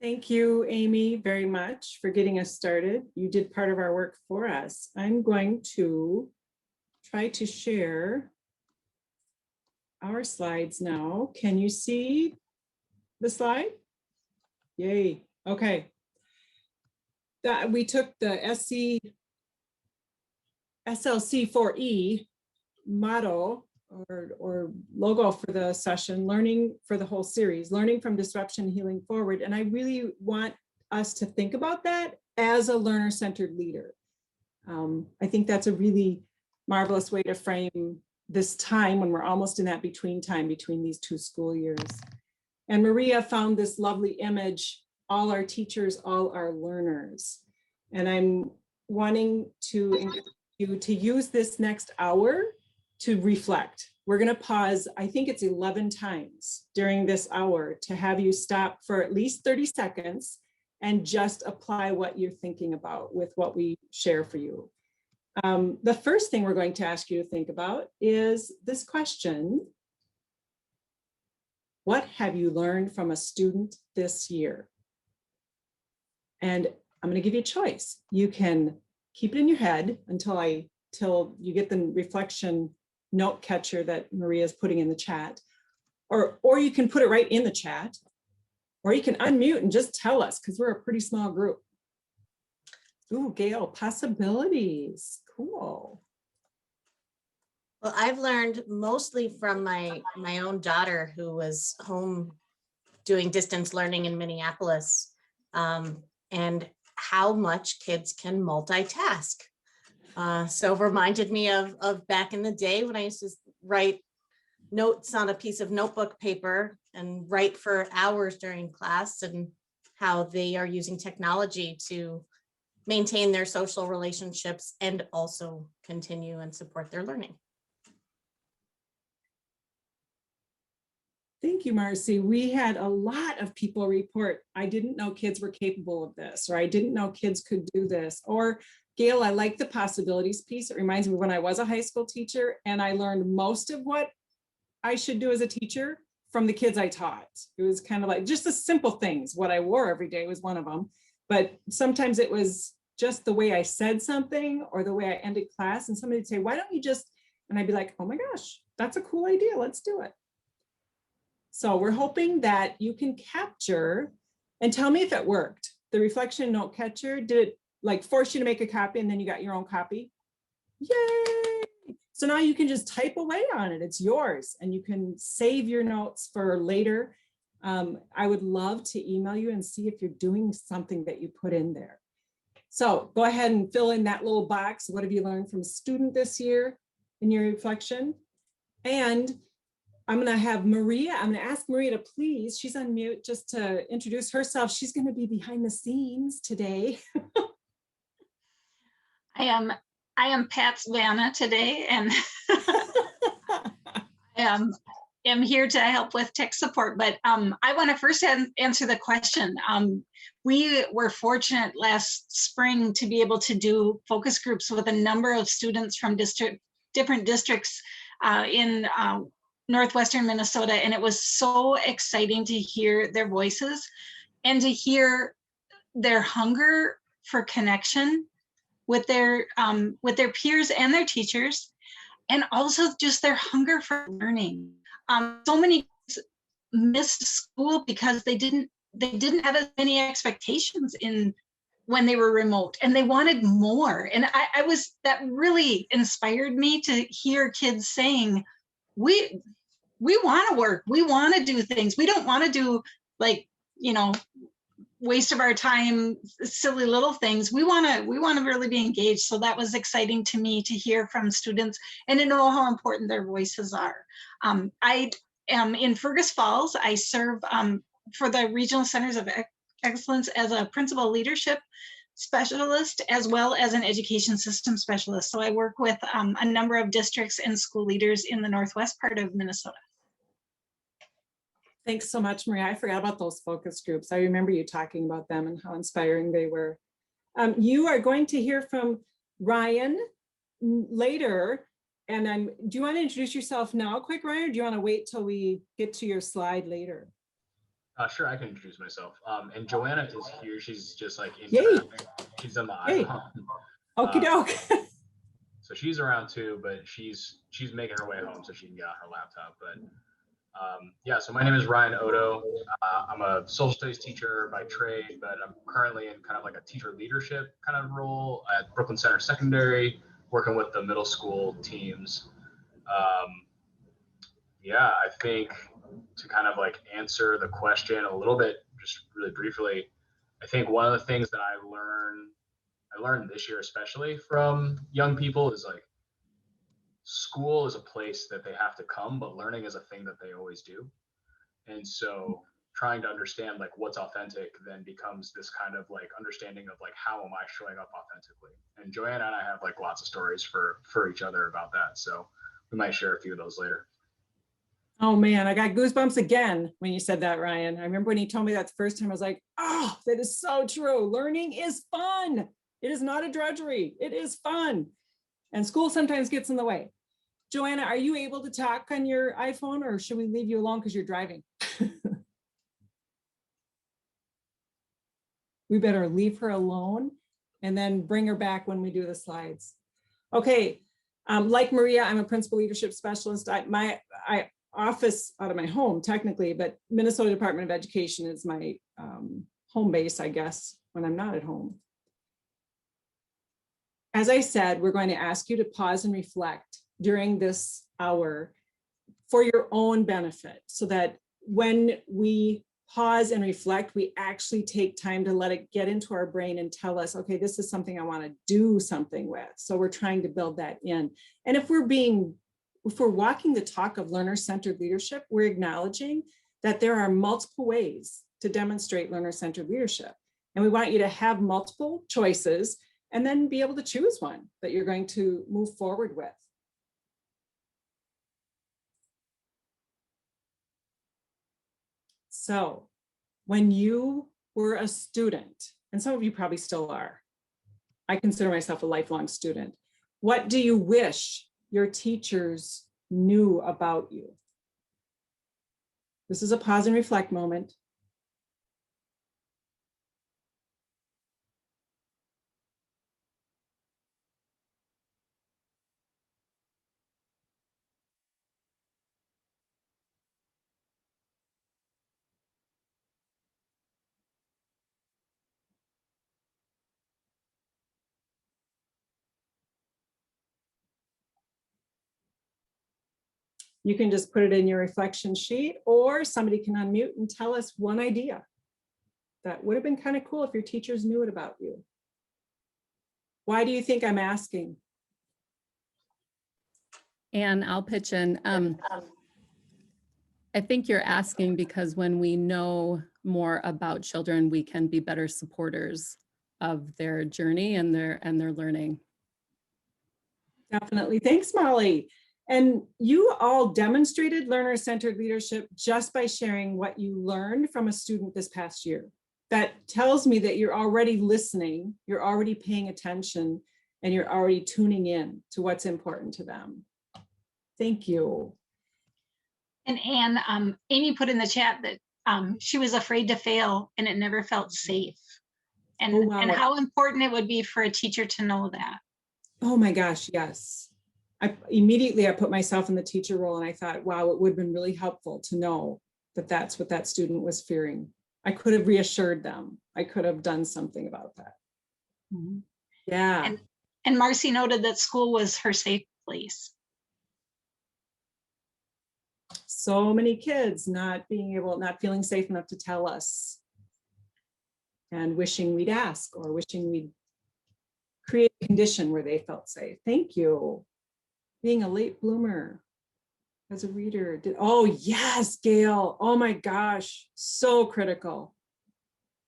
Thank you, Amy, very much for getting us started. You did part of our work for us. I'm going to try to share our slides now. Can you see the slide? Yay. Okay. We took the SLC4E motto or logo for the session, learning for the whole series, learning from disruption, healing forward. And I really want us to think about that as a learner-centered leader. I think that's a really marvelous way to frame this time when we're almost in that between time between these two school years. And Maria found this lovely image, all our teachers, all our learners. And I'm wanting to encourage you to use this next hour to reflect. We're going to pause, I think it's 11 times during this hour to have you stop for at least 30 seconds and just apply what you're thinking about with what we share for you. The first thing we're going to ask you to think about is this question: what have you learned from a student this year? And I'm going to give you a choice. You can keep it in your head till you get the reflection note catcher that Maria is putting in the chat, or you can put it right in the chat, or you can unmute and just tell us, because we're a pretty small group. Ooh, Gail, possibilities. Cool. Well, I've learned mostly from my own daughter, who was home doing distance learning in Minneapolis, and how much kids can multitask. So reminded me of back in the day when I used to write notes on a piece of notebook paper and write for hours during class, and how they are using technology to maintain their social relationships and also continue and support their learning. Thank you, Marcy. We had a lot of people report, I didn't know kids were capable of this, or I didn't know kids could do this, or Gail, I like the possibilities piece. It reminds me when I was a high school teacher and I learned most of what I should do as a teacher from the kids I taught. It was kind of like just the simple things. What I wore every day was one of them, but sometimes it was just the way I said something or the way I ended class, and somebody would say, why don't you just, and I'd be like, oh my gosh, that's a cool idea, let's do it. So we're hoping that you can capture and tell me if it worked. The reflection note catcher, did it like force you to make a copy and then you got your own copy? Yay! So now you can just type away on it, it's yours, and you can save your notes for later. I would love to email you and see if you're doing something that you put in there. So go ahead and fill in that little box. What have you learned from a student this year in your reflection? And I'm going to have Maria, I'm going to ask Maria to please, she's on mute, just to introduce herself. She's going to be behind the scenes today. I am Pat's Vanna today, and I am here to help with tech support. But I want to first answer the question. We were fortunate last spring to be able to do focus groups with a number of students from different districts in Northwestern Minnesota, and it was so exciting to hear their voices and to hear their hunger for connection with their peers and their teachers, and also just their hunger for learning. So many kids missed school because they didn't have as many expectations when they were remote, and they wanted more. And that really inspired me to hear kids saying, we want to work, we want to do things, we don't want to do waste of our time, silly little things. We want to really be engaged. So that was exciting to me to hear from students and to know how important their voices are. I am in Fergus Falls. I serve for the Regional Centers of Excellence as a principal leadership specialist, as well as an education system specialist. So I work with a number of districts and school leaders in the northwest part of Minnesota. Thanks so much, Maria. I forgot about those focus groups. I remember you talking about them and how inspiring they were. You are going to hear from Ryan later. And do you want to introduce yourself now quick, Ryan, or do you want to wait till we get to your slide later? Sure, I can introduce myself. And Joanna is here. She's just like in Yay. traffic. She's on the Yay. iPhone. Okie doke. So she's around too, but she's making her way home so she can get on her laptop. But yeah, so my name is Ryan Odo. I'm a social studies teacher by trade, but I'm currently in kind of like a teacher leadership kind of role at Brooklyn Center Secondary, working with the middle school teams. Yeah, I think to kind of like answer the question a little bit, just really briefly, I think one of the things that I learned this year, especially from young people, is like school is a place that they have to come, but learning is a thing that they always do. And so trying to understand like what's authentic then becomes this kind of like understanding of like how am I showing up authentically. And Joanna and I have like lots of stories for each other about that. So we might share a few of those later. Oh man, I got goosebumps again when you said that, Ryan. I remember when he told me that the first time, I was like, oh, that is so true. Learning is fun. It is not a drudgery. It is fun. And school sometimes gets in the way. Joanna, are you able to talk on your iPhone, or should we leave you alone because you're driving? We better leave her alone and then bring her back when we do the slides. Okay, like Maria, I'm a principal leadership specialist. I office out of my home technically, but Minnesota Department of Education is my home base, I guess, when I'm not at home. As I said, we're going to ask you to pause and reflect during this hour for your own benefit, so that when we pause and reflect, we actually take time to let it get into our brain and tell us, okay, this is something I want to do something with. So we're trying to build that in. And if we're walking the talk of learner-centered leadership, we're acknowledging that there are multiple ways to demonstrate learner-centered leadership. And we want you to have multiple choices and then be able to choose one that you're going to move forward with. So when you were a student, and some of you probably still are, I consider myself a lifelong student. What do you wish your teachers knew about you? This is a pause and reflect moment. You can just put it in your reflection sheet, or somebody can unmute and tell us one idea that would have been kind of cool if your teachers knew it about you. Why do you think I'm asking? And I'll pitch in. I think you're asking because when we know more about children, we can be better supporters of their journey and their learning. Definitely. Thanks, Molly. And you all demonstrated learner-centered leadership just by sharing what you learned from a student this past year. That tells me that you're already listening, you're already paying attention, and you're already tuning in to what's important to them. Thank you. And Anne, Amy put in the chat that she was afraid to fail and it never felt safe. And, Oh, wow. and how important it would be for a teacher to know that. Oh my gosh, yes. Immediately I put myself in the teacher role and I thought, wow, it would have been really helpful to know that that's what that student was fearing. I could have reassured them. I could have done something about that. Mm-hmm. Yeah. And Marcy noted that school was her safe place. So many kids not feeling safe enough to tell us, and wishing we'd ask, or wishing we'd create a condition where they felt safe. Thank you. Being a late bloomer as a reader. Oh yes, Gail. Oh my gosh, so critical.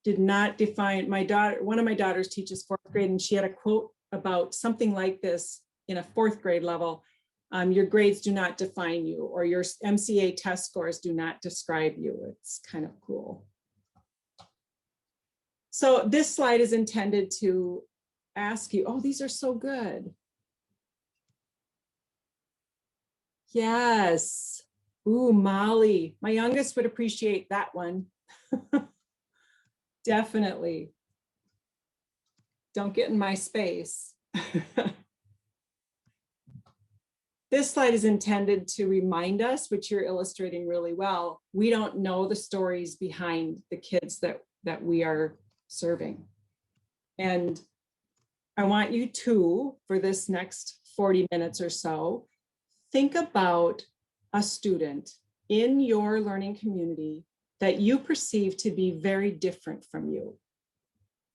Did not define my daughter. One of my daughters teaches 4th grade, and she had a quote about something like this in a 4th grade level. Your grades do not define you, or your MCA test scores do not describe you. It's kind of cool. So this slide is intended to ask you, oh, these are so good. Yes. Ooh, Molly. My youngest would appreciate that one. Definitely. Don't get in my space. This slide is intended to remind us, which you're illustrating really well, we don't know the stories behind the kids that we are serving. And I want you to, for this next 40 minutes or so, think about a student in your learning community that you perceive to be very different from you.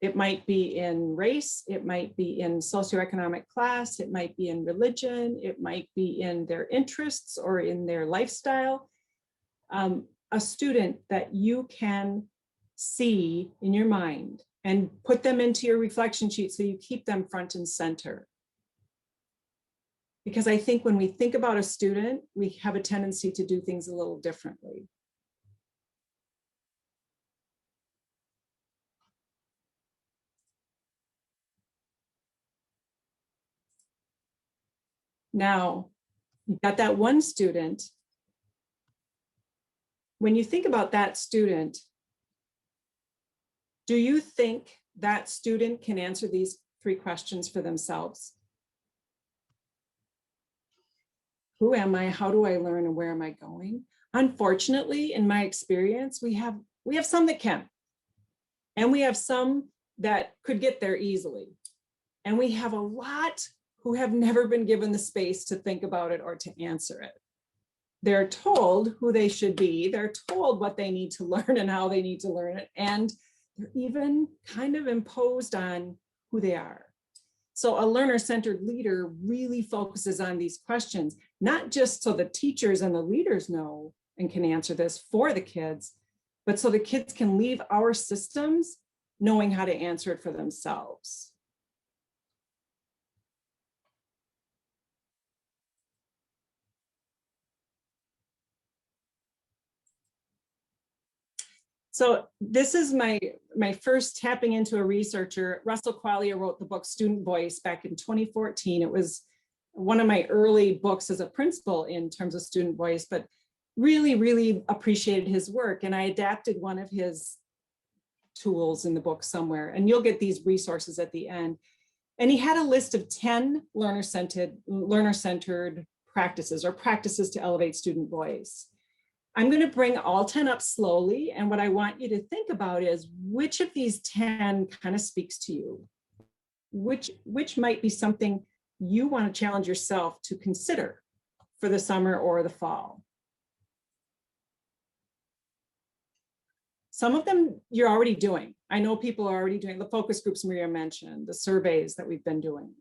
It might be in race, it might be in socioeconomic class, it might be in religion, it might be in their interests or in their lifestyle. A student that you can see in your mind and put them into your reflection sheet so you keep them front and center. Because I think when we think about a student, we have a tendency to do things a little differently. Now, you've got that one student. When you think about that student, do you think that student can answer these 3 questions for themselves? Who am I? How do I learn? And where am I going? Unfortunately, in my experience, we have some that can. And we have some that could get there easily. And we have a lot who have never been given the space to think about it or to answer it. They're told who they should be. They're told what they need to learn and how they need to learn it. And they're even kind of imposed on who they are. So a learner-centered leader really focuses on these questions, not just so the teachers and the leaders know and can answer this for the kids, but so the kids can leave our systems knowing how to answer it for themselves. So this is my first tapping into a researcher. Russell Quaglia wrote the book Student Voice back in 2014. It was one of my early books as a principal in terms of student voice, but really, really appreciated his work. And I adapted one of his tools in the book somewhere, and you'll get these resources at the end. And he had a list of 10 learner-centered practices or practices to elevate student voice. I'm going to bring all 10 up slowly. And what I want you to think about is which of these 10 kind of speaks to you, which might be something you want to challenge yourself to consider for the summer or the fall. Some of them you're already doing. I know people are already doing the focus groups Maria mentioned, the surveys that we've been doing.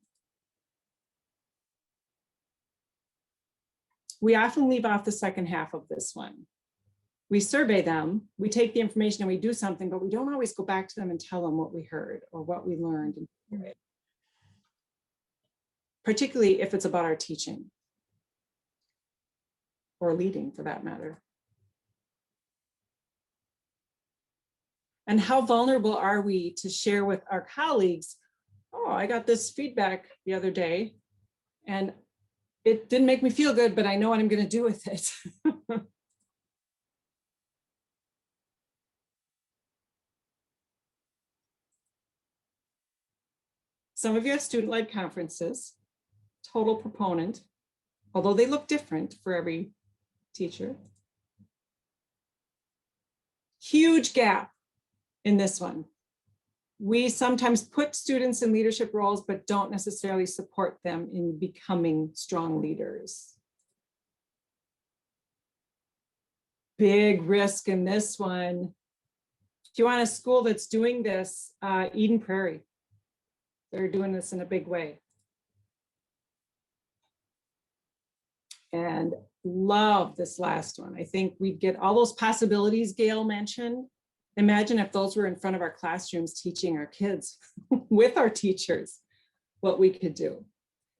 We often leave off the second half of this one. We survey them, we take the information and we do something, but we don't always go back to them and tell them what we heard or what we learned. Particularly if it's about our teaching or leading for that matter. And how vulnerable are we to share with our colleagues, oh, I got this feedback the other day and it didn't make me feel good, but I know what I'm going to do with it. Some of you have student-led conferences, total proponent, although they look different for every teacher. Huge gap in this one. We sometimes put students in leadership roles, but don't necessarily support them in becoming strong leaders. Big risk in this one. If you want a school that's doing this, Eden Prairie, they're doing this in a big way. And love this last one. I think we get all those possibilities Gail mentioned. Imagine if those were in front of our classrooms teaching our kids with our teachers, what we could do.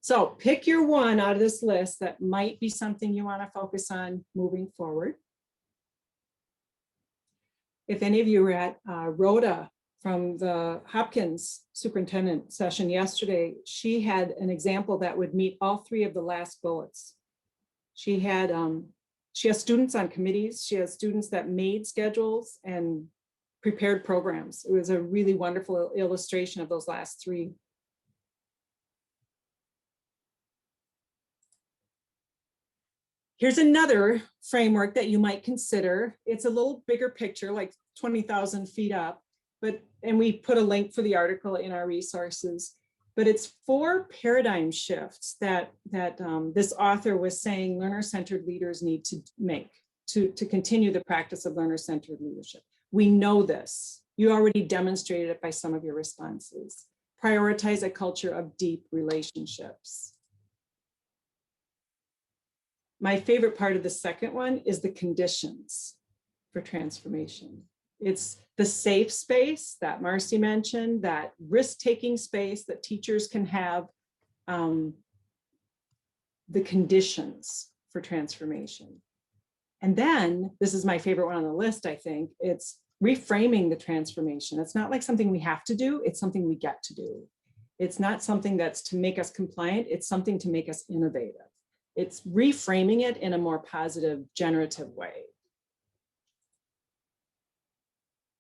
So pick your one out of this list that might be something you want to focus on moving forward. If any of you were at Rhoda from the Hopkins superintendent session yesterday, she had an example that would meet all 3 of the last bullets. She had She has students on committees. She has students that made schedules and prepared programs. It was a really wonderful illustration of those last three. Here's another framework that you might consider. It's a little bigger picture, like 20,000 feet up, and we put a link for the article in our resources, but it's 4 paradigm shifts that this author was saying learner-centered leaders need to make to continue the practice of learner-centered leadership. We know this. You already demonstrated it by some of your responses. Prioritize a culture of deep relationships. My favorite part of the second one is the conditions for transformation. It's the safe space that Marcy mentioned, that risk-taking space that teachers can have, the conditions for transformation. And then, this is my favorite one on the list, I think, it's reframing the transformation. It's not like something we have to do, it's something we get to do. It's not something that's to make us compliant, it's something to make us innovative. It's reframing it in a more positive, generative way.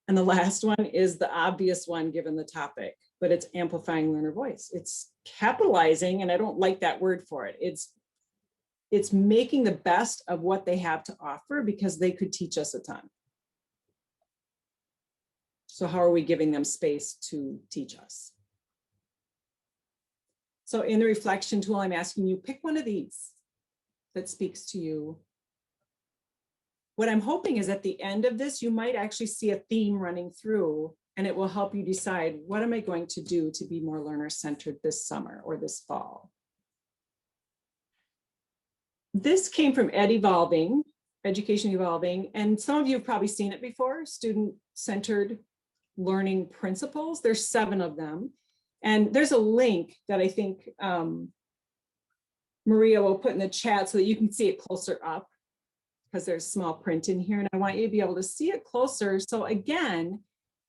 And the last one is the obvious one given the topic, but it's amplifying learner voice. It's capitalizing, and I don't like that word for it. It's making the best of what they have to offer because they could teach us a ton. So how are we giving them space to teach us? So in the reflection tool, I'm asking you, pick one of these that speaks to you. What I'm hoping is at the end of this, you might actually see a theme running through, and it will help you decide, what am I going to do to be more learner-centered this summer or this fall? This came from Ed Evolving, Education Evolving, and some of you have probably seen it before, student-centered learning principles. There's 7 of them. And there's a link that I think Maria will put in the chat so that you can see it closer up, because there's small print in here, and I want you to be able to see it closer. So again,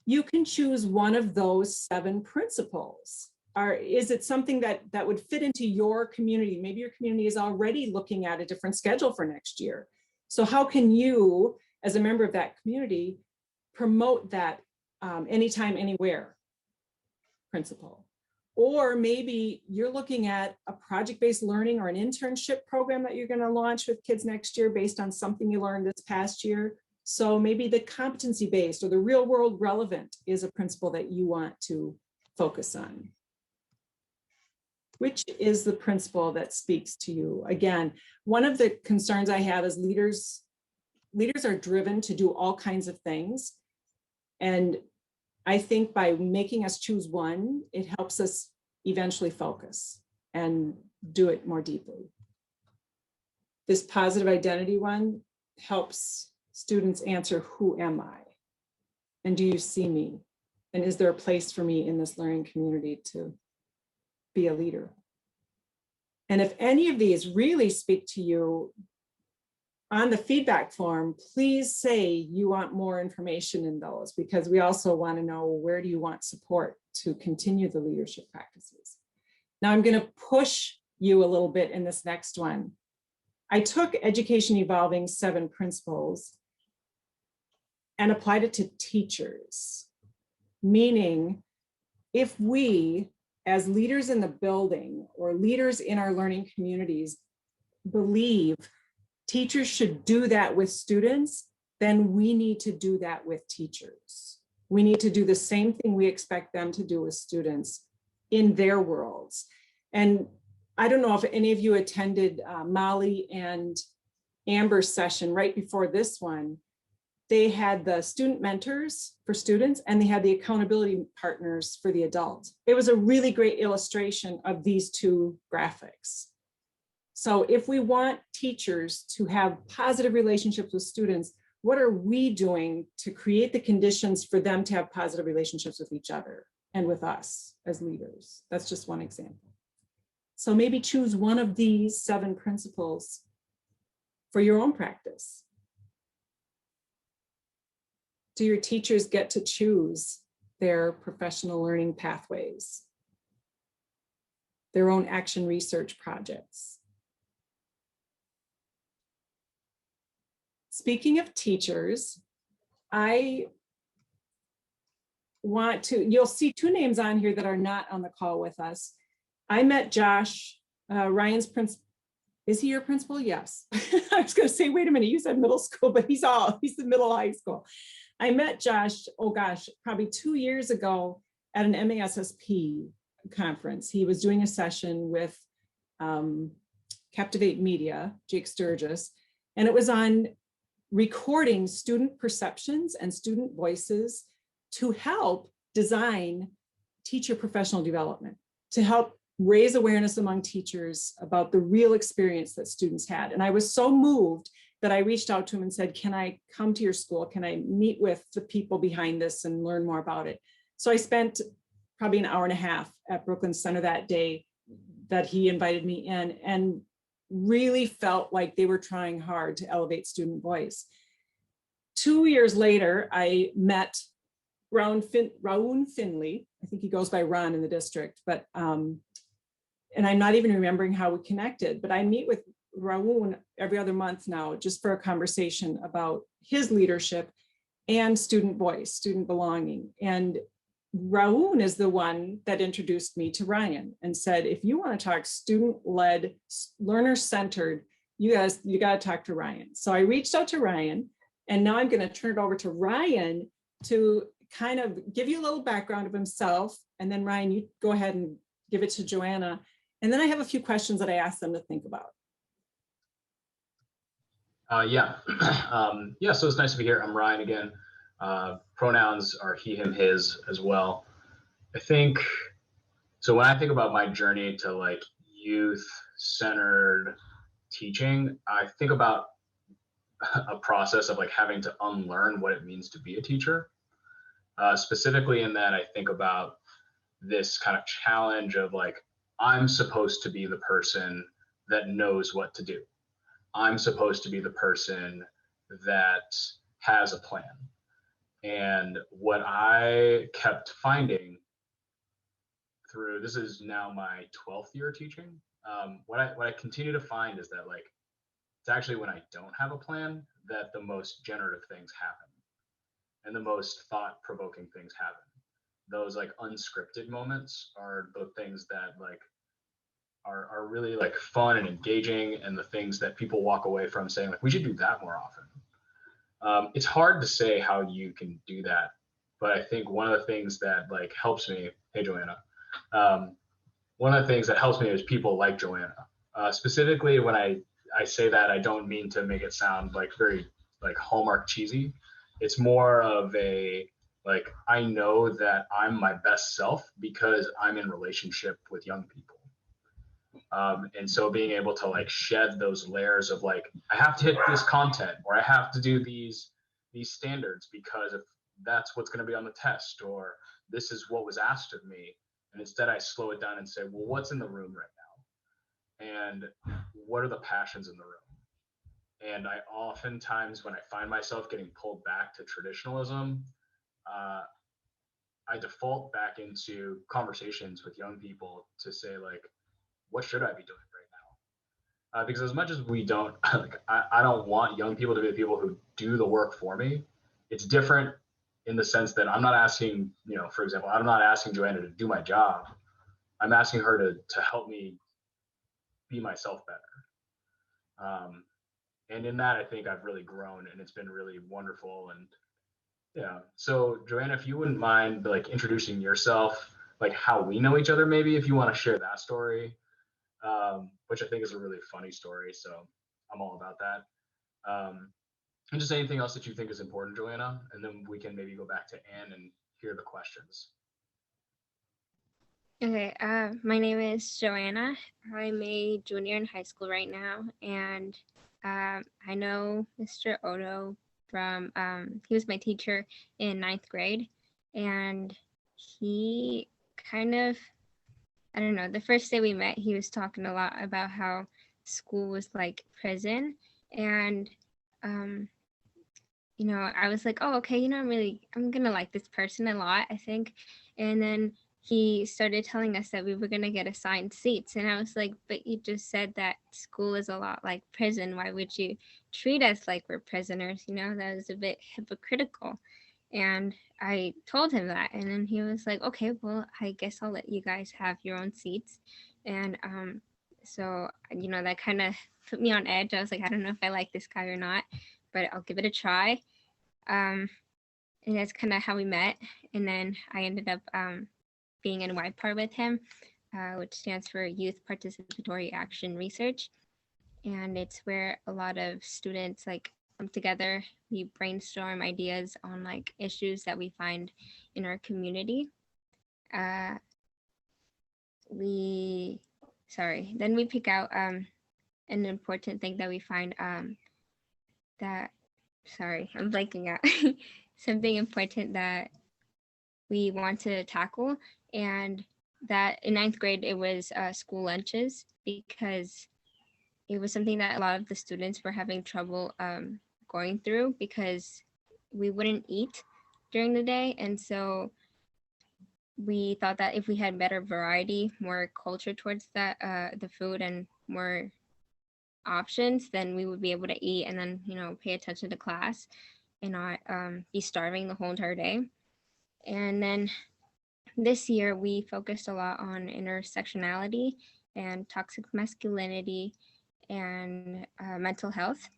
you can choose one of those 7 principles. Is it something that would fit into your community? Maybe your community is already looking at a different schedule for next year. So how can you, as a member of that community, promote that anytime, anywhere principle? Or maybe you're looking at a project-based learning or an internship program that you're going to launch with kids next year based on something you learned this past year. So maybe the competency-based or the real-world relevant is a principle that you want to focus on. Which is the principle that speaks to you? Again, one of the concerns I have is leaders are driven to do all kinds of things. And I think by making us choose one, it helps us eventually focus and do it more deeply. This positive identity one helps students answer, who am I? And do you see me? And is there a place for me in this learning community to be a leader? And if any of these really speak to you, on the feedback form, please say you want more information in those, because we also want to know, where do you want support to continue the leadership practices? Now I'm going to push you a little bit in this next one. I took Education Evolving 7 principles and applied it to teachers, meaning if we, as leaders in the building or leaders in our learning communities, believe teachers should do that with students, then we need to do that with teachers. We need to do the same thing we expect them to do with students in their worlds. And I don't know if any of you attended Molly and Amber's session right before this one. They had the student mentors for students and they had the accountability partners for the adults. It was a really great illustration of these 2 graphics. So if we want teachers to have positive relationships with students, what are we doing to create the conditions for them to have positive relationships with each other and with us as leaders? That's just one example. So maybe choose one of these 7 principles for your own practice. Do your teachers get to choose their professional learning pathways, their own action research projects? speaking of teachers, I want to, you'll see two names on here that are not on the call with us. I met Josh, Ryan's principal. Is he your principal? Yes. I was going to say, wait a minute, you said middle school, but he's the middle high school. I met Josh, oh gosh, probably 2 years ago at an MASSP conference. He was doing a session with Captivate Media, Jake Sturgis, and it was on recording student perceptions and student voices to help design teacher professional development, to help raise awareness among teachers about the real experience that students had. And I was so moved that I reached out to him and said, can I come to your school? Can I meet with the people behind this and learn more about it? So I spent probably an hour and a half at Brooklyn Center that day that he invited me in, and really felt like they were trying hard to elevate student voice. 2 years later, I met Raoun Finley. I think he goes by Ron in the district, but and I'm not even remembering how we connected, but I meet with Raoun every other month now, just for a conversation about his leadership and student voice, student belonging. And Raoun is the one that introduced me to Ryan and said, if you want to talk student-led, learner-centered, you got to talk to Ryan. So I reached out to Ryan, and now I'm going to turn it over to Ryan to kind of give you a little background of himself. And then Ryan, you go ahead and give it to Joanna. And then I have a few questions that I asked them to think about. Yeah, so it's nice to be here. I'm Ryan again. Pronouns are he, him, his as well. I think, so when I think about my journey to like youth-centered teaching, I think about a process of like having to unlearn what it means to be a teacher. Specifically in that, I think about this kind of challenge of like, I'm supposed to be the person that knows what to do. I'm supposed to be the person that has a plan. And what I kept finding through, this is now my 12th year teaching, what I continue to find is that like, it's actually when I don't have a plan that the most generative things happen and the most thought-provoking things happen. Those like unscripted moments are the things that like are really like fun and engaging, and the things that people walk away from saying like, we should do that more often. It's hard to say how you can do that, but I think one of the things that like helps me, hey Joanna, one of the things that helps me is people like Joanna. Specifically when I say that, I don't mean to make it sound like very like Hallmark cheesy. It's more of a, like, I know that I'm my best self because I'm in relationship with young people. And so being able to like shed those layers of like, I have to hit this content, or I have to do these standards because if that's what's going to be on the test, or this is what was asked of me. And instead I slow it down and say, well, what's in the room right now? And what are the passions in the room? And I oftentimes, when I find myself getting pulled back to traditionalism, I default back into conversations with young people to say like, what should I be doing right now? Because as much as we don't, like, I don't want young people to be the people who do the work for me. It's different in the sense that I'm not asking, for example, I'm not asking Joanna to do my job. I'm asking her to help me be myself better. And in that, I think I've really grown, and it's been really wonderful. And yeah, so Joanna, if you wouldn't mind like introducing yourself, like how we know each other, maybe if you want to share that story. Which I think is a really funny story. So I'm all about that. And just anything else that you think is important, Joanna, and then we can maybe go back to Anne and hear the questions. Okay, my name is Joanna. I'm a junior in high school right now, and I know Mr. Odo from, he was my teacher in 9th grade, and he kind of, I don't know, the first day we met, he was talking a lot about how school was like prison. And, I was like, oh, okay, I'm gonna like this person a lot, I think. And then he started telling us that we were going to get assigned seats. And I was like, but you just said that school is a lot like prison. Why would you treat us like we're prisoners? You know, that was a bit hypocritical. And I told him that. And then he was like, okay, well, I guess I'll let you guys have your own seats. And so, you know, that kind of put me on edge. I was like, I don't know if I like this guy or not, but I'll give it a try. And that's kind of how we met. And then I ended up being in YPAR with him, which stands for Youth Participatory Action Research. And it's where a lot of students like come together, we brainstorm ideas on like issues that we find in our community. Then we pick out an important thing that we find I'm blanking out, something important that we want to tackle. And that in 9th grade, it was school lunches, because it was something that a lot of the students were having trouble going through, because we wouldn't eat during the day. And so we thought that if we had better variety, more culture towards that, the food, and more options, then we would be able to eat and then, you know, pay attention to class and not be starving the whole entire day. And then this year we focused a lot on intersectionality and toxic masculinity and mental health.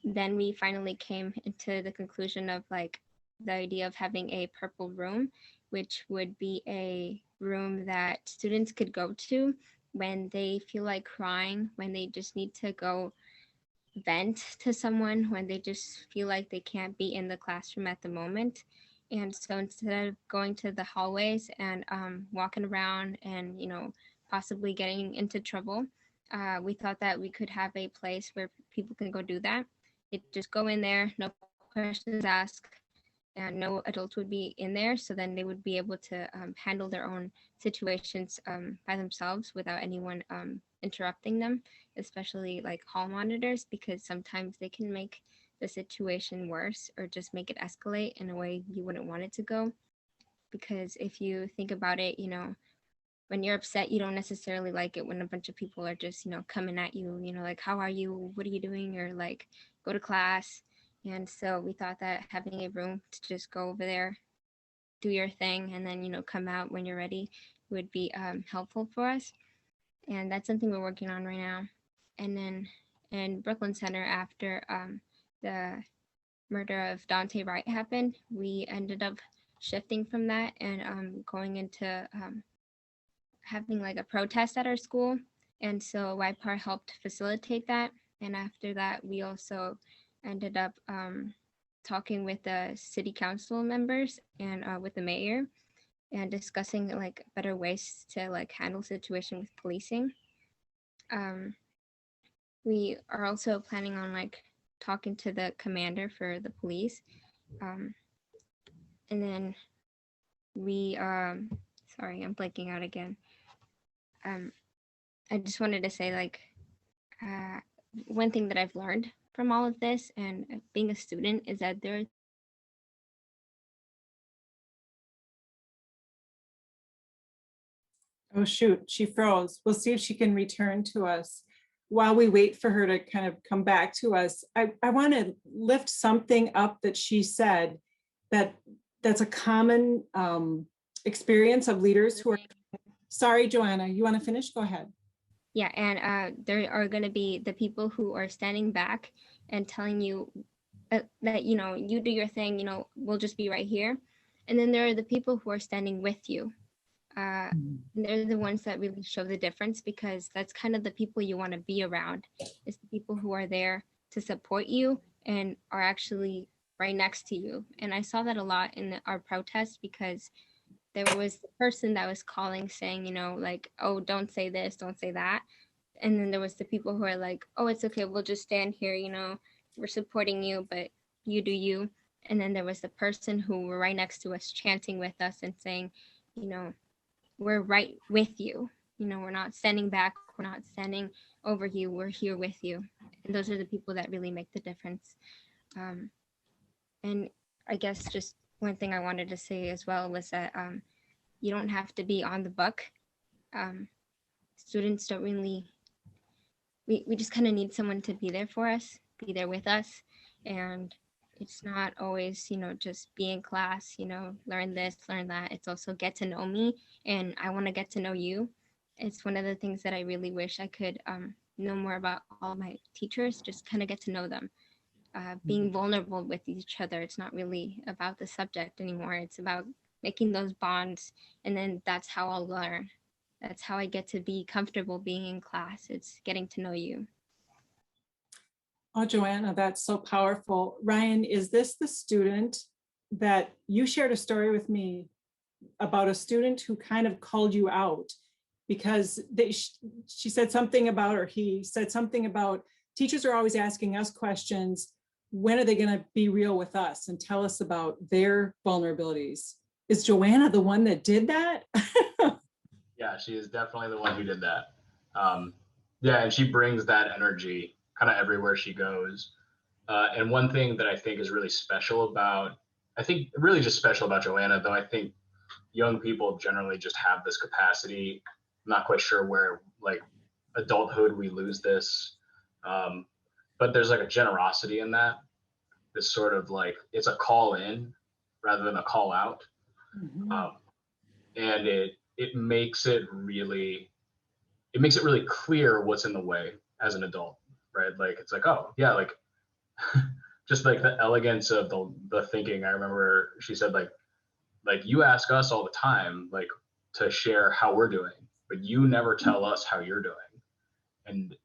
Then we finally came into the conclusion of like the idea of having a purple room, which would be a room that students could go to when they feel like crying, when they just need to go vent to someone, when they just feel like they can't be in the classroom at the moment. And so instead of going to the hallways and walking around and, you know, possibly getting into trouble, we thought that we could have a place where people can go do that. They just go in there, no questions asked, and no adults would be in there. So then they would be able to handle their own situations by themselves without anyone interrupting them, especially like hall monitors, because sometimes they can make the situation worse or just make it escalate in a way you wouldn't want it to go. Because if you think about it, you know, when you're upset, you don't necessarily like it when a bunch of people are just, you know, coming at you, you know, like, how are you? What are you doing? Or like, go to class. And so we thought that having a room to just go over there, do your thing, and then, you know, come out when you're ready would be helpful for us. And that's something we're working on right now. And then in Brooklyn Center, after the murder of Dante Wright happened, we ended up shifting from that and going into having like a protest at our school. And so YPAR helped facilitate that. And after that, we also ended up talking with the city council members and with the mayor and discussing like better ways to like handle situation with policing. We are also planning on like talking to the commander for the police. And then we, sorry, I'm blanking out again. I just wanted to say like, one thing that I've learned from all of this and being a student is that there. Oh, shoot, she froze. We'll see if she can return to us. While we wait for her to kind of come back to us, I want to lift something up that she said that's a common experience of leaders who are, sorry, Joanna, you want to finish? Go ahead. Yeah, and there are going to be the people who are standing back and telling you that, you know, you do your thing, you know, we'll just be right here. And then there are the people who are standing with you. They're the ones that really show the difference, because that's kind of the people you want to be around. It's the people who are there to support you and are actually right next to you. And I saw that a lot in our protest, because there was the person that was calling saying, you know, like, oh, don't say this, don't say that. And then there was the people who are like, oh, it's okay, we'll just stand here, you know, we're supporting you, but you do you. And then there was the person who were right next to us chanting with us and saying, you know, we're right with you. You know, we're not standing back, we're not standing over you, we're here with you. And those are the people that really make the difference. And I guess just one thing I wanted to say as well was that you don't have to be on the book. Students don't really, we just kind of need someone to be there for us, be there with us. And it's not always, just be in class, learn this, learn that. It's also get to know me, and I want to get to know you. It's one of the things that I really wish I could know more about all my teachers, just kind of get to know them. Being vulnerable with each other. It's not really about the subject anymore. It's about making those bonds. And then that's how I'll learn. That's how I get to be comfortable being in class. It's getting to know you. Oh, Joanna, that's so powerful. Ryan, is this the student that you shared a story with me about, a student who kind of called you out because she said something about, or he said something about, teachers are always asking us questions. When are they going to be real with us and tell us about their vulnerabilities? Is Joanna the one that did that? Yeah, she is definitely the one who did that. Yeah, and she brings that energy kind of everywhere she goes. And one thing that I think is really special about, I think really just special about Joanna, though I think young people generally just have this capacity. I'm not quite sure where, like, adulthood, we lose this. But there's like a generosity in that. This sort of like, it's a call in rather than a call out. Mhm. And it makes it really clear what's in the way as an adult, right? Like, it's like, oh yeah, like just like the elegance of the thinking. I remember she said like you ask us all the time, like, to share how we're doing, but you never tell us how you're doing. And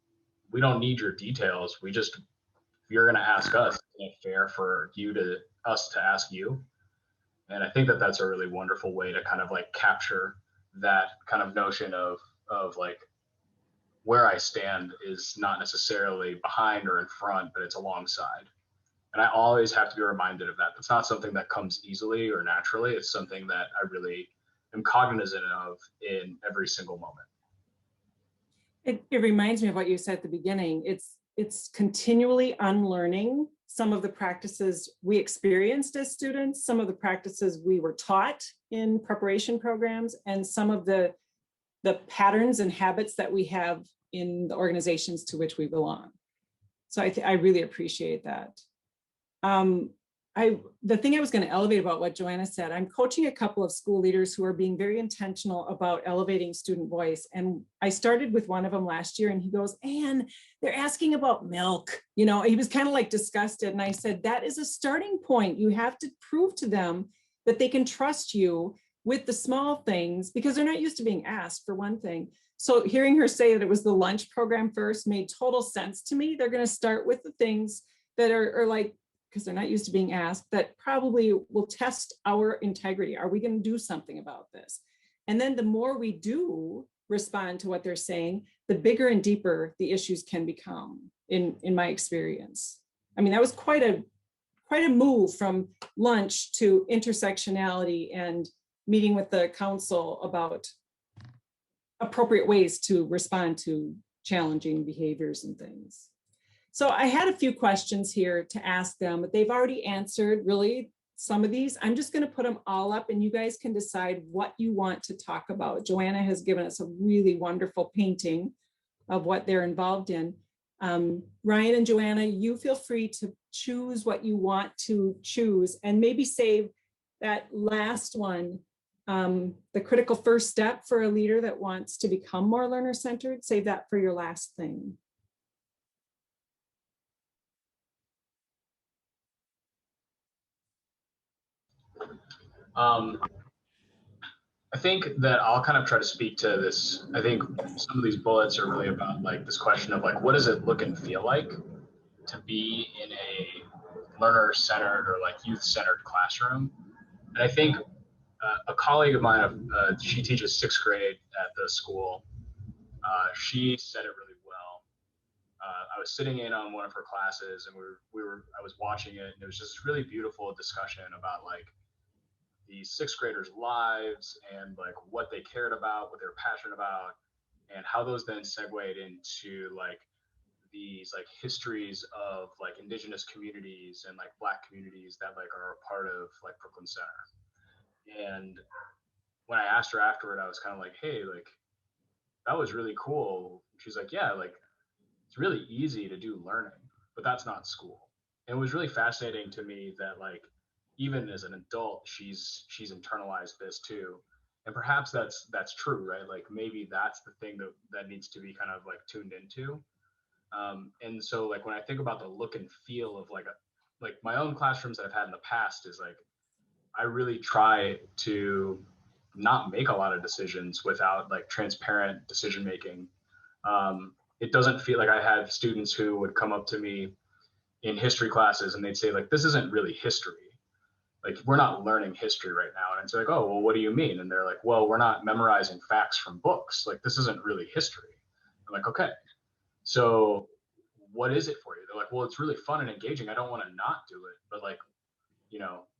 we don't need your details. We just, if you're going to ask us, it's fair for us to ask you. And I think that that's a really wonderful way to kind of like capture that kind of notion of like, where I stand is not necessarily behind or in front, but it's alongside. And I always have to be reminded of that. It's not something that comes easily or naturally. It's something that I really am cognizant of in every single moment. It reminds me of what you said at the beginning. It's continually unlearning some of the practices we experienced as students, some of the practices we were taught in preparation programs, and some of the patterns and habits that we have in the organizations to which we belong. So I really appreciate that. The thing I was going to elevate about what Joanna said, I'm coaching a couple of school leaders who are being very intentional about elevating student voice. And I started with one of them last year, and he goes, "Anne, they're asking about milk." He was kind of like disgusted. And I said, that is a starting point. You have to prove to them that they can trust you with the small things, because they're not used to being asked, for one thing. So hearing her say that it was the lunch program first made total sense to me. They're going to start with the things that are like, because they're not used to being asked, that probably will test our integrity. Are we going to do something about this? And then the more we do respond to what they're saying, the bigger and deeper the issues can become, in my experience. I mean, that was quite a move from lunch to intersectionality and meeting with the council about appropriate ways to respond to challenging behaviors and things. So I had a few questions here to ask them, but they've already answered really some of these. I'm just going to put them all up, and you guys can decide what you want to talk about. Joanna has given us a really wonderful painting of what they're involved in. Ryan and Joanna, you feel free to choose what you want to choose, and maybe save that last one, the critical first step for a leader that wants to become more learner-centered. Save that for your last thing. I think that I'll kind of try to speak to this. I think some of these bullets are really about like this question of like, what does it look and feel like to be in a learner-centered or like youth-centered classroom? And I think a colleague of mine, she teaches sixth grade at the school. She said it really well. I was sitting in on one of her classes, and I was watching it, and it was just really beautiful discussion about like the sixth graders' lives and like what they cared about, what they were passionate about, and how those then segued into like these like histories of like indigenous communities and like Black communities that like are a part of like Brooklyn Center. And when I asked her afterward, I was kind of like, hey, like, that was really cool. She's like, yeah, like, it's really easy to do learning, but that's not school. And it was really fascinating to me that, like, even as an adult, she's internalized this too. And perhaps that's true, right? Like, maybe that's the thing that needs to be kind of like tuned into. And so, like, when I think about the look and feel of like my own classrooms that I've had in the past, is like, I really try to not make a lot of decisions without like transparent decision making. It doesn't feel like I have students who would come up to me in history classes and they'd say, like, this isn't really history. Like, we're not learning history right now. And it's like, oh, well, what do you mean? And they're like, well, we're not memorizing facts from books. Like, this isn't really history. I'm like, okay, so what is it for you? They're like, well, it's really fun and engaging. I don't want to not do it. But, like,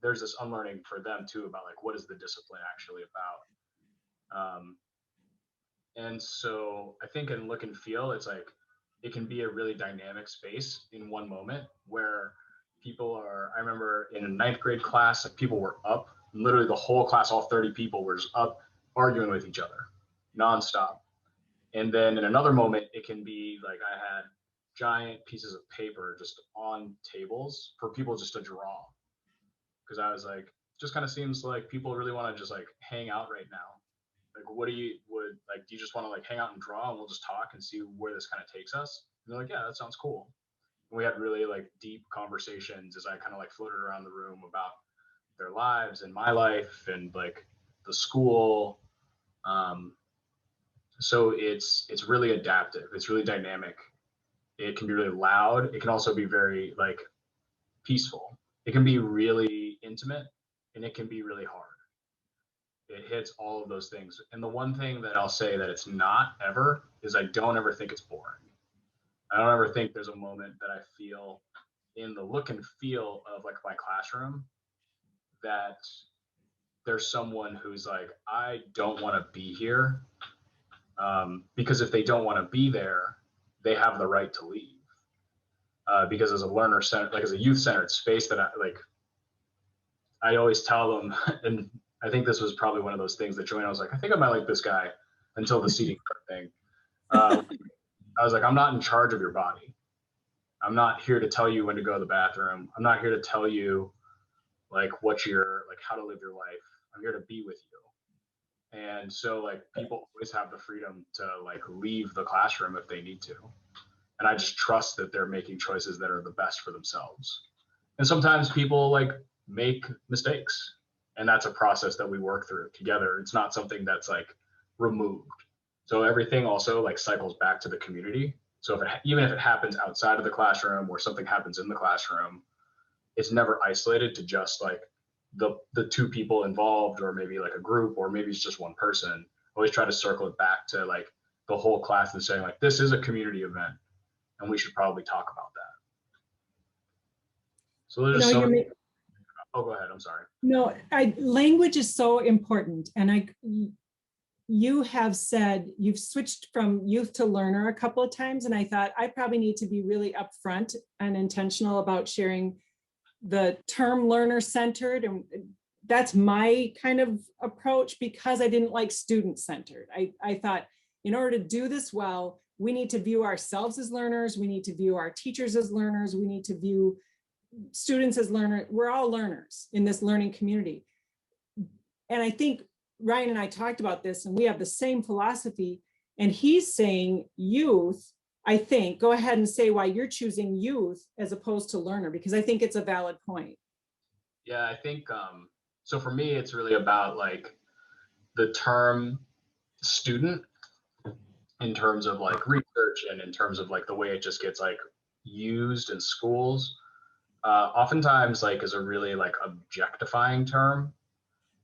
there's this unlearning for them too about, like, what is the discipline actually about? And so I think in look and feel, it's like, it can be a really dynamic space in one moment where I remember in a ninth grade class, like, people were up, literally the whole class, all 30 people were just up arguing with each other nonstop. And then in another moment, it can be like, I had giant pieces of paper just on tables for people just to draw. Because I was like, just kind of seems like people really want to just like hang out right now. Like, do you just want to like hang out and draw and we'll just talk and see where this kind of takes us? And they're like, yeah, that sounds cool. And we had really like deep conversations as I kind of like floated around the room about their lives and my life and like the school. So it's really adaptive. It's really dynamic. It can be really loud. It can also be very like peaceful. It can be really intimate, and it can be really hard. It hits all of those things. And the one thing that I'll say that it's not ever is, I don't ever think it's boring. I don't ever think there's a moment that I feel in the look and feel of like my classroom that there's someone who's like, I don't want to be here. Because if they don't want to be there, they have the right to leave. Because as a learner centered, like as a youth centered space, that I always tell them, and I think this was probably one of those things that Joanna was like, I think I might like this guy, until the seating chart thing. I was like, I'm not in charge of your body. I'm not here to tell you when to go to the bathroom. I'm not here to tell you like how to live your life. I'm here to be with you. And so like, people always have the freedom to like leave the classroom if they need to. And I just trust that they're making choices that are the best for themselves. And sometimes people like make mistakes, and that's a process that we work through together. It's not something that's like removed. So everything also like cycles back to the community. So even if it happens outside of the classroom or something happens in the classroom, it's never isolated to just like the two people involved, or maybe like a group, or maybe it's just one person. Always try to circle it back to like the whole class and saying like, this is a community event and we should probably talk about that. So there's just oh, go ahead. I'm sorry. No, language is so important. And you have said you've switched from youth to learner a couple of times. And I thought I probably need to be really upfront and intentional about sharing the term learner centered. And that's my kind of approach, because I didn't like student centered. I thought in order to do this well, we need to view ourselves as learners. We need to view our teachers as learners. We need to view students as learners. We're all learners in this learning community. And I think Ryan and I talked about this, and we have the same philosophy. And he's saying youth, I think, go ahead and say why you're choosing youth as opposed to learner, because I think it's a valid point. Yeah, I think, so for me, it's really about like the term student in terms of like research, and in terms of like the way it just gets like used in schools. Oftentimes like is a really like objectifying term,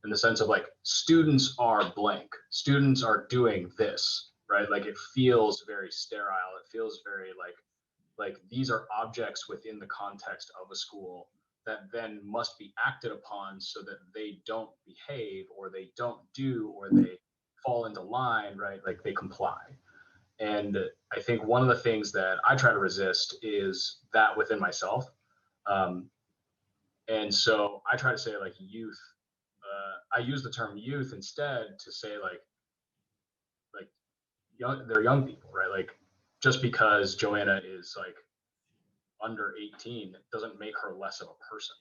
in the sense of like, students are blank, students are doing this, right? Like, it feels very sterile. It feels very like these are objects within the context of a school that then must be acted upon so that they don't behave, or they don't do, or they fall into line, right? Like, they comply. And I think one of the things that I try to resist is that within myself. And so I try to say like youth I use the term youth instead to say like young, they're young people, right? Like just because Joanna is like under 18 doesn't make her less of a person.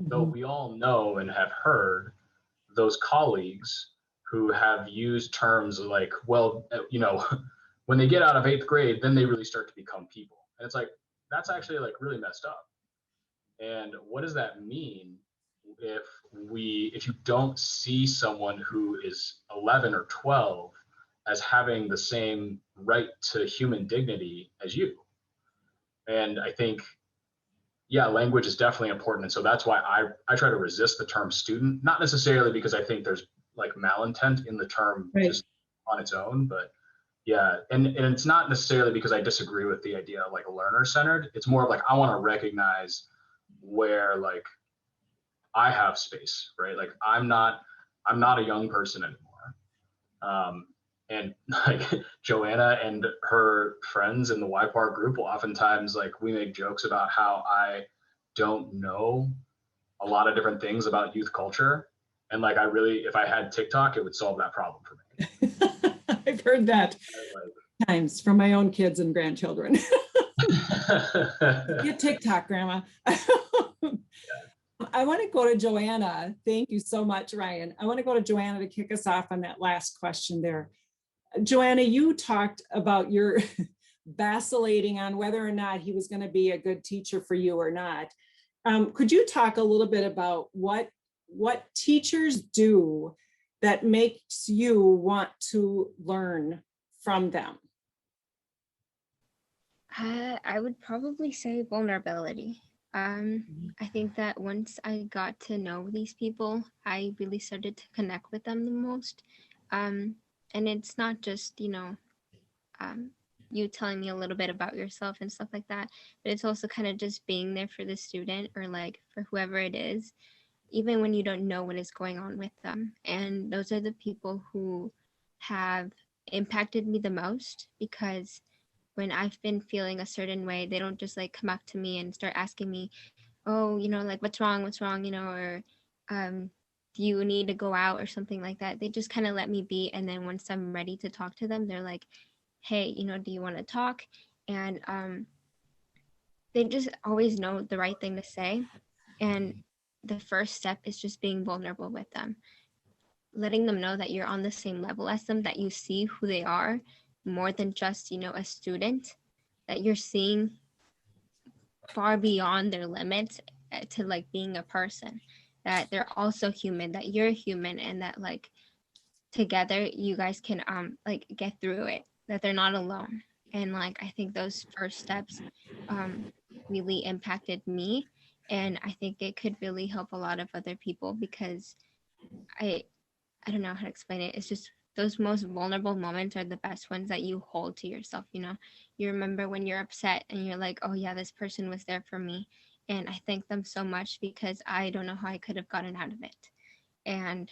Though we all know and have heard those colleagues who have used terms like, well, you know, when they get out of 8th grade, then they really start to become people. And it's like, that's actually like really messed up. And what does that mean if you don't see someone who is 11 or 12 as having the same right to human dignity as you? And I think, yeah, language is definitely important. And so that's why I try to resist the term student, not necessarily because I think there's like malintent in the term just on its own, but yeah. And it's not necessarily because I disagree with the idea of like learner centered. It's more of like, I want to recognize where like I have space, right? Like I'm not a young person anymore. And like Joanna and her friends in the YPAR group will oftentimes like, we make jokes about how I don't know a lot of different things about youth culture. And like, I really, if I had TikTok, it would solve that problem for me. I've heard that times from my own kids and grandchildren. Get TikTok, Grandma. I want to go to Joanna. Thank you so much, Ryan. I want to go to Joanna to kick us off on that last question there. Joanna, you talked about your vacillating on whether or not he was going to be a good teacher for you or not. Could you talk a little bit about what teachers do that makes you want to learn from them? I would probably say vulnerability. I think that once I got to know these people, I really started to connect with them the most. And it's not just, you telling me a little bit about yourself and stuff like that, but it's also kind of just being there for the student or like for whoever it is, even when you don't know what is going on with them. And those are the people who have impacted me the most, because when I've been feeling a certain way, they don't just like come up to me and start asking me, oh, like what's wrong, or do you need to go out or something like that. They just kind of let me be. And then once I'm ready to talk to them, they're like, hey, do you want to talk? And they just always know the right thing to say. And the first step is just being vulnerable with them, letting them know that you're on the same level as them, that you see who they are more than just, a student, that you're seeing far beyond their limits to like being a person, that they're also human, that you're human, and that like together you guys can like get through it, that they're not alone. And like I think those first steps really impacted me, and I think it could really help a lot of other people, because I don't know how to explain it. It's just those most vulnerable moments are the best ones that you hold to yourself. You remember when you're upset and you're like, oh yeah, this person was there for me, and I thank them so much because I don't know how I could have gotten out of it. And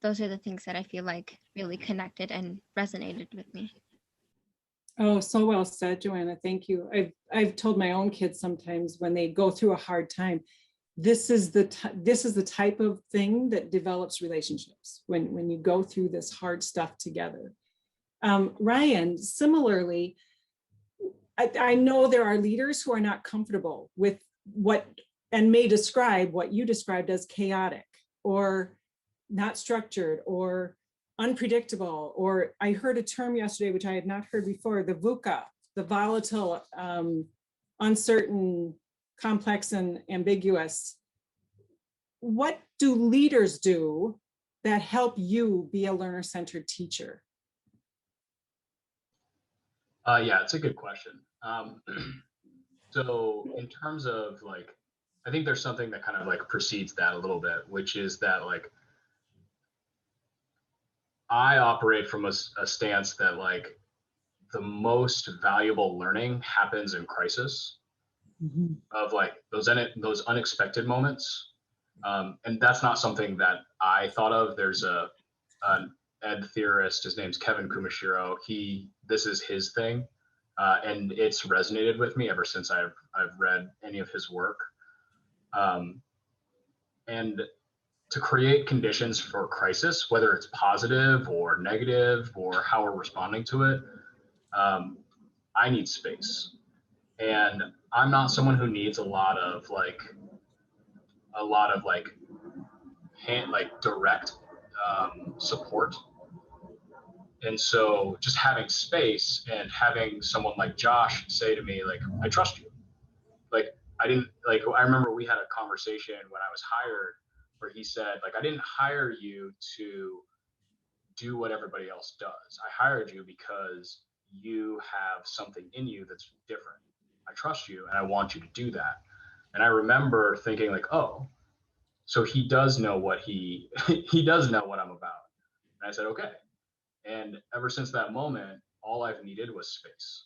those are the things that I feel like really connected and resonated with me. Oh, so well said, Joanna. Thank you. I've told my own kids sometimes when they go through a hard time, this is the type of thing that develops relationships, when you go through this hard stuff together. Ryan, similarly, I know there are leaders who are not comfortable with what, and may describe what you described as chaotic or not structured or unpredictable, or I heard a term yesterday, which I had not heard before, the VUCA, the volatile, uncertain, complex, and ambiguous. What do leaders do that help you be a learner-centered teacher? Yeah, it's a good question. So in terms of like, I think there's something that kind of like precedes that a little bit, which is that like, I operate from a stance that like the most valuable learning happens in crisis, of like those unexpected moments. And that's not something that I thought of. There's an ed theorist, his name's Kevin Kumashiro. This is his thing. And it's resonated with me ever since I've read any of his work. And to create conditions for crisis, whether it's positive or negative or how we're responding to it, I need space. And I'm not someone who needs a lot of like direct support. And so just having space and having someone like Josh say to me, like, I trust you. Like, I remember we had a conversation when I was hired where he said, like, I didn't hire you to do what everybody else does. I hired you because you have something in you that's different. I trust you and I want you to do that. And I remember thinking like, oh, so he does know what he does know what I'm about. And I said, okay. And ever since that moment, all I've needed was space.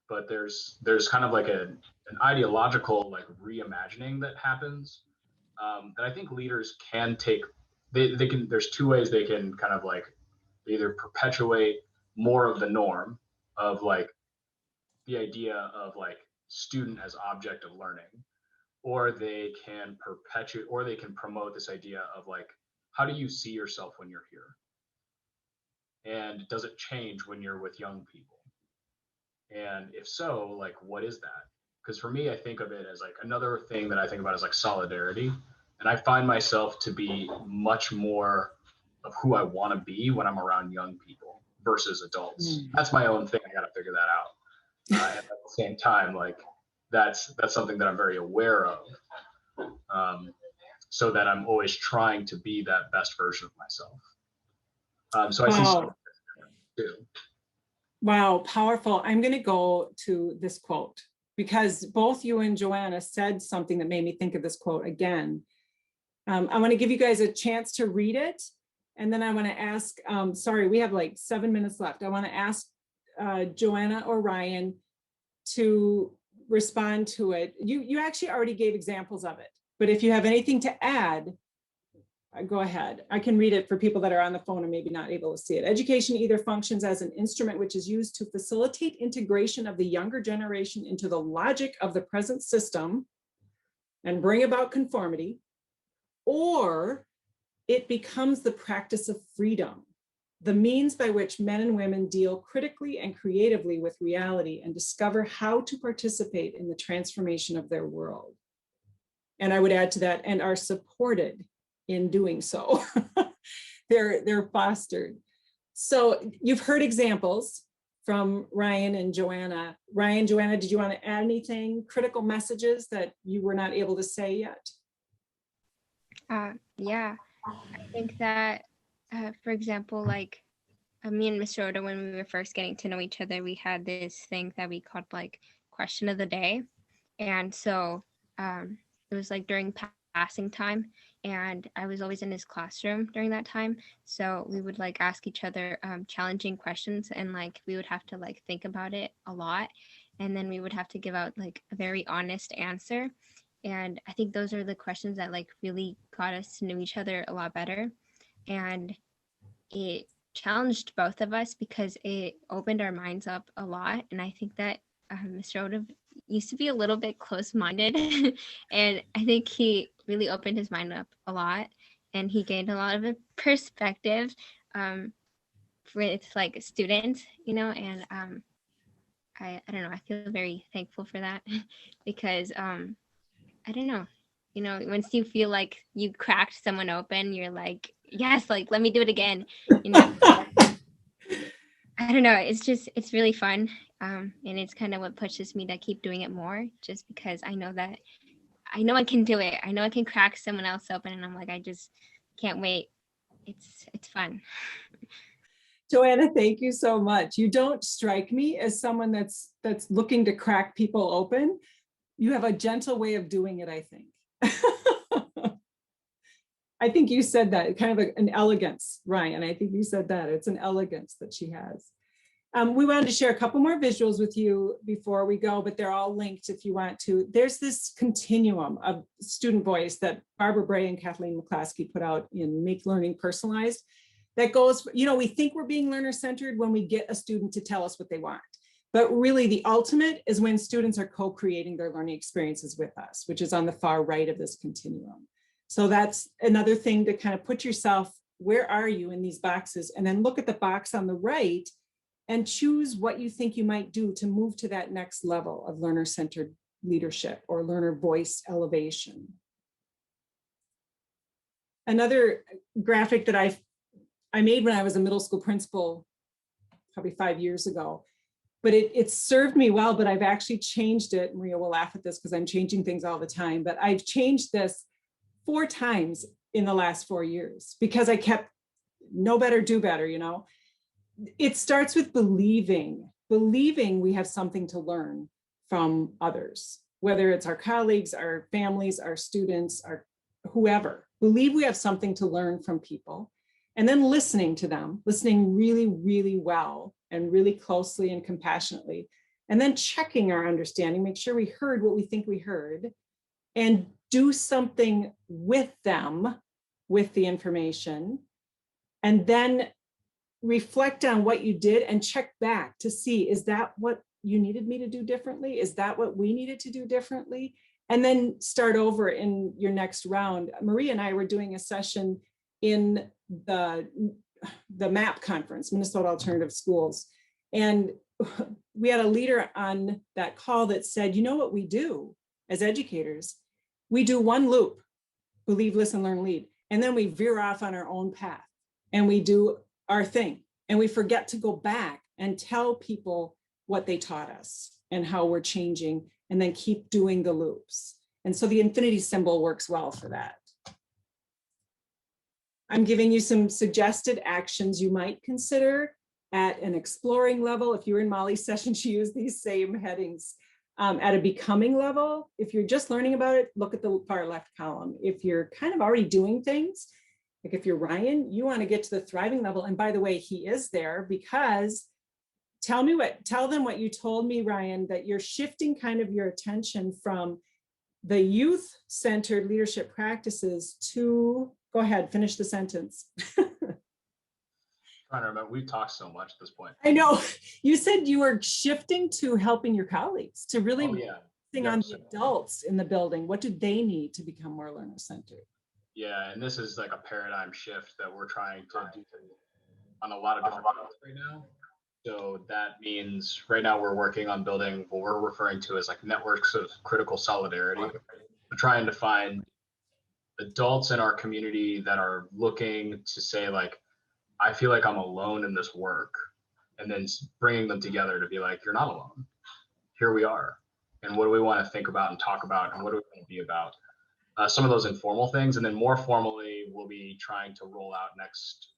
But there's kind of like an ideological like reimagining that happens that I think leaders can take. They can. There's two ways they can kind of like either perpetuate more of the norm of like the idea of like student as object of learning, or they can perpetuate, or they can promote this idea of like, how do you see yourself when you're here? And does it change when you're with young people? And if so, like, what is that? Because for me, I think of it as like another thing that I think about is like solidarity. And I find myself to be much more of who I want to be when I'm around young people versus adults. That's my own thing. I got to figure that out. And at the same time, like, that's something that I'm very aware of. So that I'm always trying to be that best version of myself. So I see something too. Wow, powerful. I'm going to go to this quote because both you and Joanna said something that made me think of this quote again. I want to give you guys a chance to read it. And then I want to ask, sorry, we have like 7 minutes left. I want to ask Joanna or Ryan to respond to it. You actually already gave examples of it, but if you have anything to add, go ahead. I can read it for people that are on the phone and maybe not able to see it. Education either functions as an instrument which is used to facilitate integration of the younger generation into the logic of the present system and bring about conformity, or it becomes the practice of freedom, the means by which men and women deal critically and creatively with reality and discover how to participate in the transformation of their world. And I would add to that, and are supported in doing so. They're fostered. So you've heard examples from Ryan and Joanna. Ryan, Joanna, did you want to add anything, critical messages that you were not able to say yet? Yeah, I think that, for example, like me and Mr. Oda, when we were first getting to know each other, we had this thing that we called like question of the day. And so it was like during passing time, and I was always in his classroom during that time. So we would like ask each other challenging questions, and like we would have to like think about it a lot. And then we would have to give out like a very honest answer. And I think those are the questions that like really got us to know each other a lot better. And it challenged both of us because it opened our minds up a lot. And I think that Mr. Oda used to be a little bit close-minded, and I think he really opened his mind up a lot, and he gained a lot of a perspective with like students, you know, and I don't know, I feel very thankful for that because I don't know, you know, once you feel like you cracked someone open, you're like, yes, like let me do it again, you know. I don't know, it's really fun, and it's kind of what pushes me to keep doing it more, just because I know I can do it. I know I can crack someone else open, and I'm like, I just can't wait. It's fun. Joanna, thank you so much. You don't strike me as someone that's looking to crack people open. You have a gentle way of doing it, I think. I think you said that, kind of an elegance, Ryan. I think you said that. It's an elegance that she has. We wanted to share a couple more visuals with you before we go, but they're all linked if you want to. There's this continuum of student voice that Barbara Bray and Kathleen McClaskey put out in Make Learning Personalized that goes, you know, we think we're being learner-centered when we get a student to tell us what they want. But really the ultimate is when students are co-creating their learning experiences with us, which is on the far right of this continuum. So that's another thing to kind of put yourself, where are you in these boxes? And then look at the box on the right and choose what you think you might do to move to that next level of learner-centered leadership or learner voice elevation. Another graphic that I made when I was a middle school principal, probably 5 years ago, but it served me well, but I've actually changed it. Maria will laugh at this because I'm changing things all the time, but I've changed this 4 times in the last 4 years because I kept know better, do better, you know. It starts with believing we have something to learn from others, whether it's our colleagues, our families, our students, our whoever. Believe we have something to learn from people, and then listening to them, listening really, really well and really closely and compassionately, and then checking our understanding, make sure we heard what we think we heard, and do something with them, with the information, and then reflect on what you did and check back to see, is that what you needed me to do differently? Is that what we needed to do differently? And then start over in your next round. Maria and I were doing a session in the MAP conference, Minnesota Alternative Schools. And we had a leader on that call that said, you know what we do as educators? We do one loop, believe, listen, learn, lead. And then we veer off on our own path and we do our thing. And we forget to go back and tell people what they taught us and how we're changing, and then keep doing the loops. And so the infinity symbol works well for that. I'm giving you some suggested actions you might consider at an exploring level. If you were in Molly's session, she used these same headings. At a becoming level, if you're just learning about it, look at the far left column. If you're kind of already doing things, like if you're Ryan, you want to get to the thriving level. And by the way, he is there, because tell them what you told me, Ryan, that you're shifting kind of your attention from the youth-centered leadership practices to, go ahead, finish the sentence. Trying to remember, we've talked so much at this point. I know. You said you were shifting to helping your colleagues, to really focusing on the adults in the building. What do they need to become more learner-centered? Yeah, and this is like a paradigm shift that we're trying to do on a lot of different levels right now. So that means right now we're working on building what we're referring to as like networks of critical solidarity. We're trying to find adults in our community that are looking to say, like, I feel like I'm alone in this work, and then bringing them together to be like, you're not alone. Here we are. And what do we want to think about and talk about, and what do we want to be about? Some of those informal things, and then more formally, we'll be trying to roll out next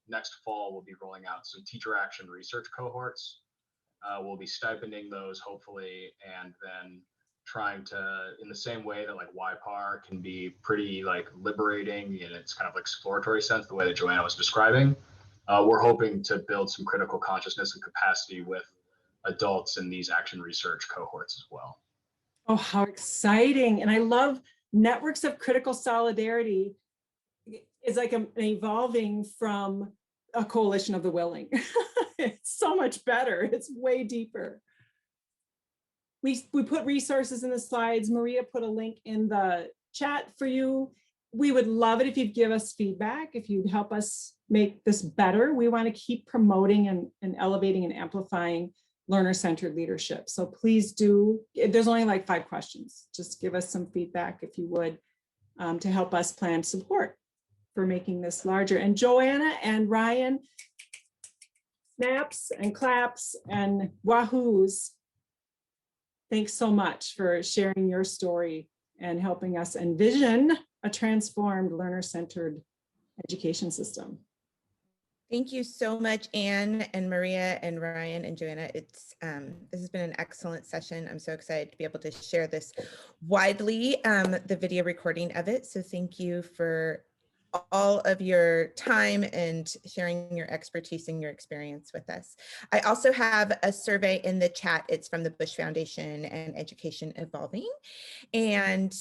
fall. We'll be rolling out some teacher action research cohorts. We'll be stipending those hopefully, and then trying to, in the same way that like YPAR can be pretty like liberating in its kind of exploratory sense, the way that Joanna was describing, we're hoping to build some critical consciousness and capacity with adults in these action research cohorts as well. Oh, how exciting. And I love networks of critical solidarity is like an evolving from a coalition of the willing. It's so much better. It's way deeper. We put resources in the slides. Maria put a link in the chat for you. We would love it if you'd give us feedback, if you'd help us make this better. We want to keep promoting and elevating and amplifying learner-centered leadership. So please do, there's only like 5 questions. Just give us some feedback if you would, to help us plan support for making this larger. And Joanna and Ryan, snaps and claps and wahoos. Thanks so much for sharing your story and helping us envision a transformed learner-centered education system. Thank you so much, Anne and Maria and Ryan and Joanna. This has been an excellent session. I'm so excited to be able to share this widely, the video recording of it. So thank you for all of your time and sharing your expertise and your experience with us. I also have a survey in the chat. It's from the Bush Foundation and Education Evolving. And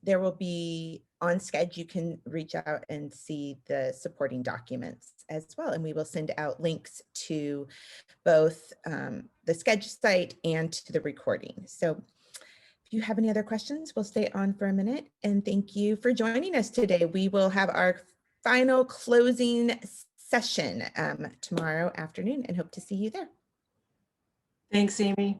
there will be on Sched, you can reach out and see the supporting documents as well. And we will send out links to both the Sched site and to the recording. So If you have any other questions, we'll stay on for a minute. And thank you for joining us today. We will have our final closing session tomorrow afternoon and hope to see you there. Thanks, Amy.